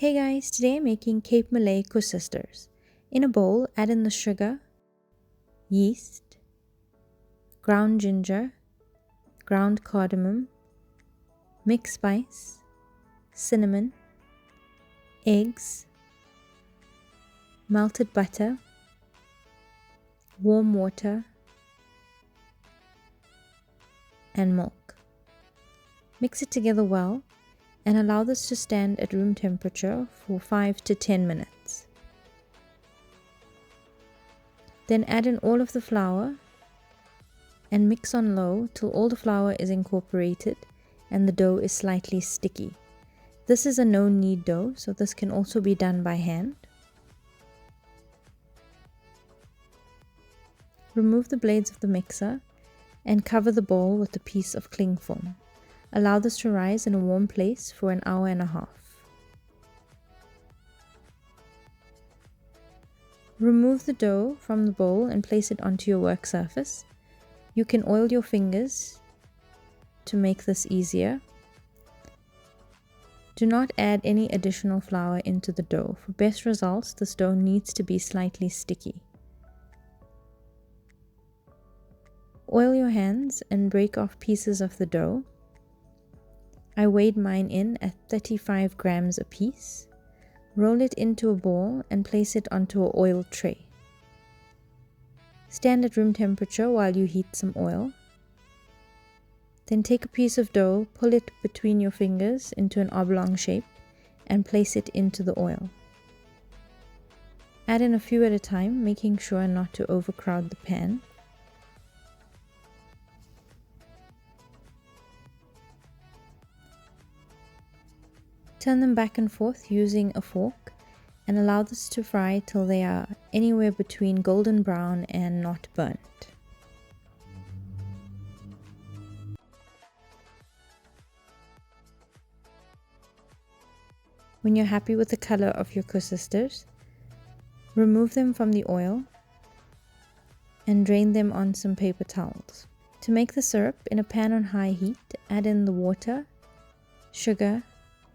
Hey guys, today I'm making Malay Koesusters. In a bowl, add in the sugar, yeast, ground ginger, ground cardamom, mixed spice, cinnamon, eggs, melted butter, warm water, and milk. Mix it together well and allow this to stand at room temperature for 5 to 10 minutes. Then add in all of the flour and mix on low till all the flour is incorporated and the dough is slightly sticky. This is a no-knead dough, so this can also be done by hand. Remove the blades of the mixer and cover the bowl with a piece of cling film. Allow this to rise in a warm place for an hour and a half. Remove the dough from the bowl and place it onto your work surface. You can oil your fingers to make this easier. Do not add any additional flour into the dough. For best results, this dough needs to be slightly sticky. Oil your hands and break off pieces of the dough. I weighed mine in at 35 grams a piece. Roll it into a ball and place it onto an oiled tray. Stand at room temperature while you heat some oil. Then take a piece of dough, pull it between your fingers into an oblong shape and place it into the oil. Add in a few at a time, making sure not to overcrowd the pan. Turn them back and forth using a fork and allow this to fry till they are anywhere between golden brown and not burnt. When you're happy with the color of your koesusters, remove them from the oil and drain them on some paper towels. To make the syrup, in a pan on high heat, add in the water, sugar,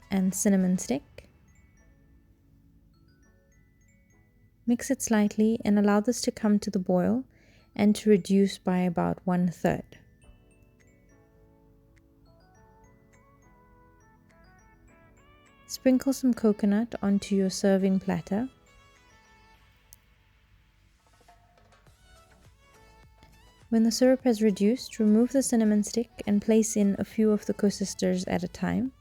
and cinnamon stick. Mix it slightly and allow this to come to the boil and to reduce by about 1/3. Sprinkle some coconut onto your serving platter. When the syrup has reduced, remove the cinnamon stick and place in a few of the koesusters at a time.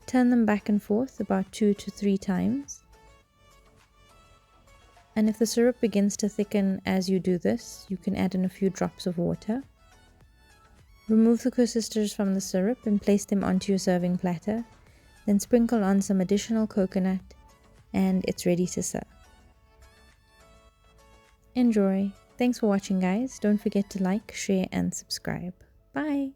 Turn them back and forth about 2 to 3 times. And if the syrup begins to thicken as you do this, you can add in a few drops of water. Remove the koesusters from the syrup and place them onto your serving platter. Then sprinkle on some additional coconut and it's ready to serve. Enjoy! Thanks for watching guys. Don't forget to like, share and subscribe. Bye!